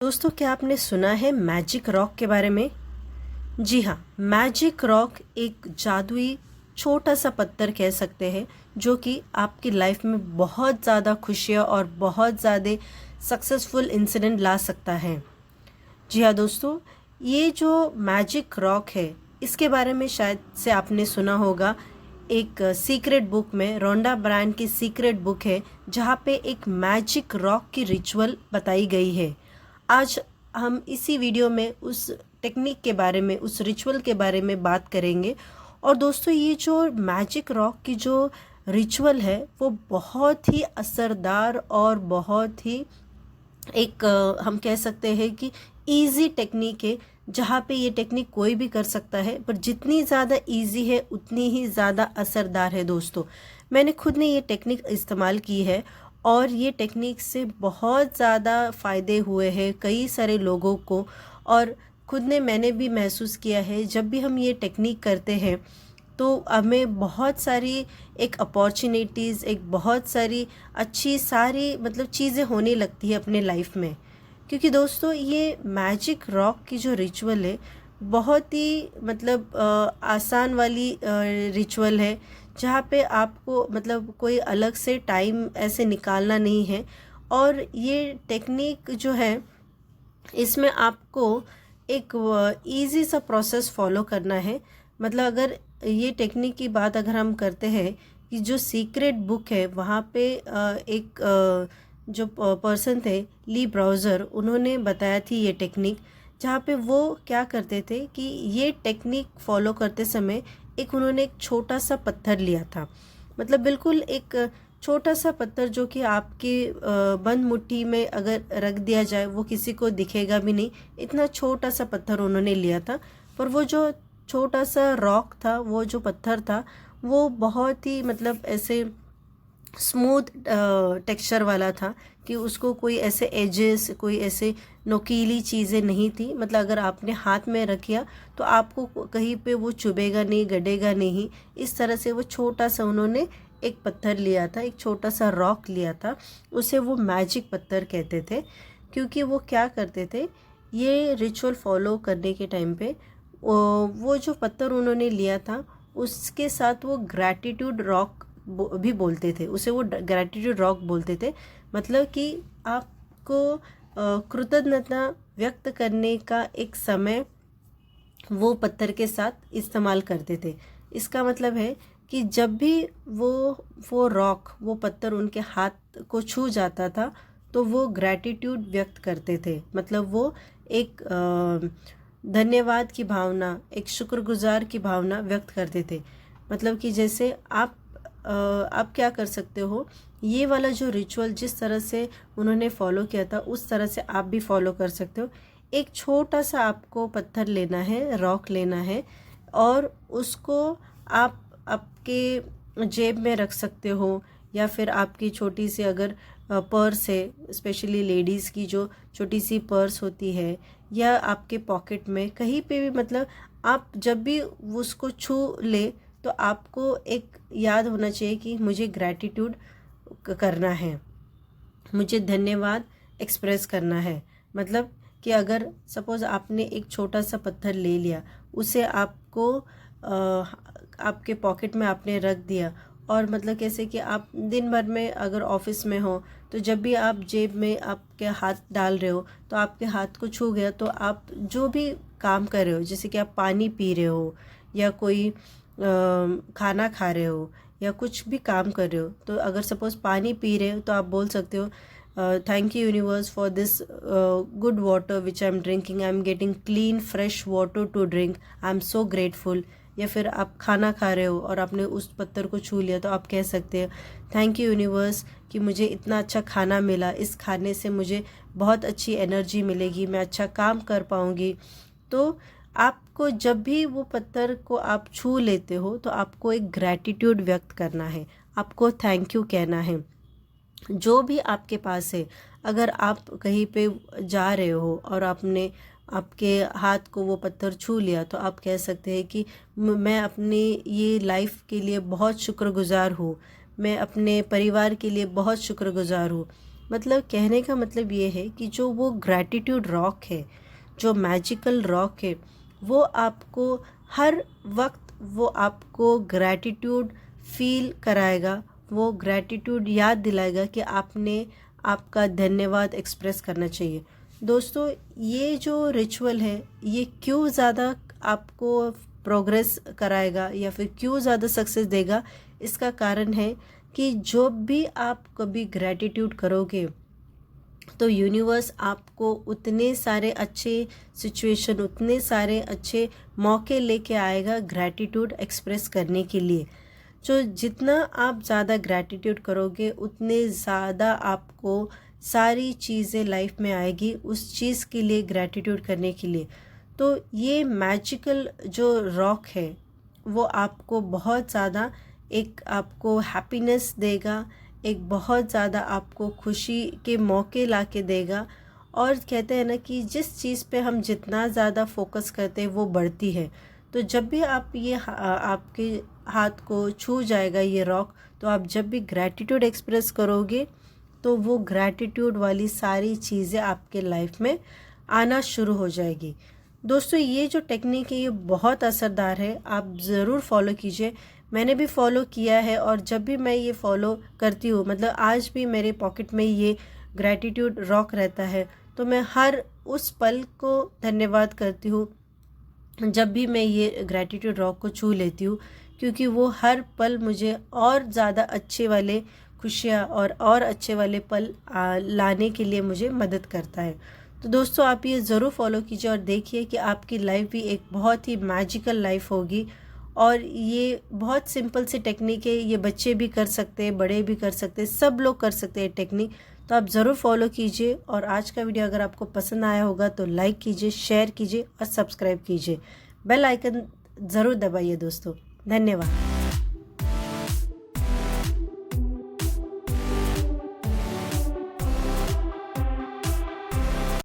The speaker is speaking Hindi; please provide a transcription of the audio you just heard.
दोस्तों, क्या आपने सुना है मैजिक रॉक के बारे में? जी हाँ, मैजिक रॉक एक जादुई छोटा सा पत्थर कह सकते हैं जो कि आपकी लाइफ में बहुत ज़्यादा खुशियाँ और बहुत ज़्यादा सक्सेसफुल इंसिडेंट ला सकता है। जी हाँ दोस्तों, ये जो मैजिक रॉक है इसके बारे में शायद से आपने सुना होगा। एक सीक्रेट बुक में, रोंडा ब्रांड की सीक्रेट बुक है जहाँ पे एक मैजिक रॉक की रिचुअल बताई गई है। आज हम इसी वीडियो में उस टेक्निक के बारे में, उस रिचुअल के बारे में बात करेंगे। और दोस्तों, ये जो मैजिक रॉक की जो रिचुअल है वो बहुत ही असरदार और बहुत ही एक हम कह सकते हैं कि इजी टेक्निक है, जहाँ पे ये टेक्निक कोई भी कर सकता है, पर जितनी ज़्यादा इजी है उतनी ही ज़्यादा असरदार है। दोस्तों, मैंने खुद ने ये टेक्निक इस्तेमाल की है और ये टेक्निक से बहुत ज़्यादा फ़ायदे हुए हैं कई सारे लोगों को। और खुद ने मैंने भी महसूस किया है, जब भी हम ये टेक्निक करते हैं तो हमें बहुत सारी एक अपॉर्चुनिटीज़, एक बहुत सारी अच्छी सारी मतलब चीज़ें होने लगती है अपने लाइफ में। क्योंकि दोस्तों, ये मैजिक रॉक की जो रिचुअल है बहुत ही मतलब आसान वाली रिचुअल है, जहाँ पे आपको मतलब कोई अलग से टाइम ऐसे निकालना नहीं है। और ये टेक्निक जो है इसमें आपको एक इजी सा प्रोसेस फॉलो करना है। मतलब अगर ये टेक्निक की बात अगर हम करते हैं कि जो सीक्रेट बुक है वहाँ पे एक जो पर्सन थे, ली ब्राउज़र, उन्होंने बताया थी ये टेक्निक। जहाँ पे वो क्या करते थे कि ये टेक्निक फॉलो करते समय एक उन्होंने एक छोटा सा पत्थर लिया था। मतलब बिल्कुल एक छोटा सा पत्थर जो कि आपके बंद मुट्ठी में अगर रख दिया जाए वो किसी को दिखेगा भी नहीं, इतना छोटा सा पत्थर उन्होंने लिया था। पर वो जो छोटा सा रॉक था, वो जो पत्थर था, वो बहुत ही मतलब ऐसे स्मूथ टेक्सचर वाला था कि उसको कोई ऐसे एजेस, कोई ऐसे नोकीली चीज़ें नहीं थी। मतलब अगर आपने हाथ में रखिया तो आपको कहीं पे वो चुभेगा नहीं, गड़ेगा नहीं। इस तरह से वो छोटा सा उन्होंने एक पत्थर लिया था, एक छोटा सा रॉक लिया था। उसे वो मैजिक पत्थर कहते थे, क्योंकि वो क्या करते थे, ये रिचुअल फॉलो करने के टाइम पे वो जो पत्थर उन्होंने लिया था उसके साथ वो ग्रैटिट्यूड रॉक भी बोलते थे, उसे वो ग्रैटिट्यूड रॉक बोलते थे। मतलब कि आपको कृतज्ञता व्यक्त करने का एक समय वो पत्थर के साथ इस्तेमाल करते थे। इसका मतलब है कि जब भी वो रॉक, वो पत्थर उनके हाथ को छू जाता था तो वो ग्रैटिट्यूड व्यक्त करते थे। मतलब वो एक धन्यवाद की भावना, एक शुक्रगुजार की भावना व्यक्त करते थे। मतलब कि जैसे आप क्या कर सकते हो, ये वाला जो रिचुअल जिस तरह से उन्होंने फॉलो किया था उस तरह से आप भी फॉलो कर सकते हो। एक छोटा सा आपको पत्थर लेना है, रॉक लेना है, और उसको आप आपके जेब में रख सकते हो, या फिर आपकी छोटी सी अगर पर्स है, स्पेशली लेडीज़ की जो छोटी सी पर्स होती है, या आपके पॉकेट में कहीं पे भी, मतलब आप जब भी उसको छू ले तो आपको एक याद होना चाहिए कि मुझे ग्रैटिट्यूड करना है, मुझे धन्यवाद एक्सप्रेस करना है। मतलब कि अगर सपोज़ आपने एक छोटा सा पत्थर ले लिया, उसे आपको आपके पॉकेट में आपने रख दिया, और मतलब कैसे कि आप दिन भर में अगर ऑफिस में हो तो जब भी आप जेब में आपके हाथ डाल रहे हो तो आपके हाथ को छू गया, तो आप जो भी काम कर रहे हो, जैसे कि आप पानी पी रहे हो या कोई खाना खा रहे हो या कुछ भी काम कर रहे हो, तो अगर सपोज़ पानी पी रहे हो तो आप बोल सकते हो, thank you universe for this good water which I am drinking, I am getting clean fresh water to drink, I am so grateful. या फिर आप खाना खा रहे हो और आपने उस पत्थर को छू लिया तो आप कह सकते हो, थैंक यू यूनिवर्स कि मुझे इतना अच्छा खाना मिला, इस खाने से मुझे बहुत अच्छी एनर्जी मिलेगी, मैं अच्छा काम कर पाऊँगी। तो आपको जब भी वो पत्थर को आप छू लेते हो तो आपको एक ग्रैटिट्यूड व्यक्त करना है, आपको थैंक यू कहना है, जो भी आपके पास है। अगर आप कहीं पे जा रहे हो और आपने आपके हाथ को वो पत्थर छू लिया तो आप कह सकते हैं कि मैं अपनी ये लाइफ के लिए बहुत शुक्रगुजार हूँ, मैं अपने परिवार के लिए बहुत शुक्रगुजार हूँ, मतलब कहने का मतलब ये है कि जो वो ग्रैटिट्यूड रॉक है, जो मैजिकल रॉक है, वो आपको हर वक्त वो आपको ग्रैटिट्यूड फील कराएगा, वो ग्रैटिट्यूड याद दिलाएगा कि आपने आपका धन्यवाद एक्सप्रेस करना चाहिए। दोस्तों, ये जो रिचुअल है ये क्यों ज़्यादा आपको प्रोग्रेस कराएगा या फिर क्यों ज़्यादा सक्सेस देगा, इसका कारण है कि जो भी आप कभी ग्रैटिट्यूड करोगे तो यूनिवर्स आपको उतने सारे अच्छे सिचुएशन, उतने सारे अच्छे मौके लेके आएगा ग्रैटिट्यूड एक्सप्रेस करने के लिए। जो जितना आप ज़्यादा ग्रैटिट्यूड करोगे उतने ज़्यादा आपको सारी चीज़ें लाइफ में आएगी उस चीज़ के लिए ग्रैटिट्यूड करने के लिए। तो ये मैजिकल जो रॉक है वो आपको बहुत ज़्यादा एक आपको हैप्पीनेस देगा, एक बहुत ज़्यादा आपको खुशी के मौके ला के देगा। और कहते हैं ना कि जिस चीज़ पे हम जितना ज़्यादा फोकस करते हैं वो बढ़ती है। तो जब भी आप ये आपके हाथ को छू जाएगा ये रॉक, तो आप जब भी ग्रैटिट्यूड एक्सप्रेस करोगे तो वो ग्रैटिट्यूड वाली सारी चीज़ें आपके लाइफ में आना शुरू हो जाएगी। दोस्तों, ये जो टेक्निक है ये बहुत असरदार है, आप ज़रूर फॉलो कीजिए। मैंने भी फॉलो किया है और जब भी मैं ये फॉलो करती हूँ, मतलब आज भी मेरे पॉकेट में ये ग्रैटिट्यूड रॉक रहता है, तो मैं हर उस पल को धन्यवाद करती हूँ जब भी मैं ये ग्रैटिट्यूड रॉक को छू लेती हूँ, क्योंकि वो हर पल मुझे और ज़्यादा अच्छे वाले खुशियाँ और अच्छे वाले पल लाने के लिए मुझे मदद करता है। तो दोस्तों, आप ये ज़रूर फॉलो कीजिए और देखिए कि आपकी लाइफ भी एक बहुत ही मैजिकल लाइफ होगी। और ये बहुत सिंपल सी टेक्निक है, ये बच्चे भी कर सकते हैं, बड़े भी कर सकते हैं, सब लोग कर सकते हैं टेक्निक। तो आप ज़रूर फॉलो कीजिए। और आज का वीडियो अगर आपको पसंद आया होगा तो लाइक कीजिए, शेयर कीजिए और सब्सक्राइब कीजिए। बेल आइकन ज़रूर दबाइए दोस्तों। धन्यवाद।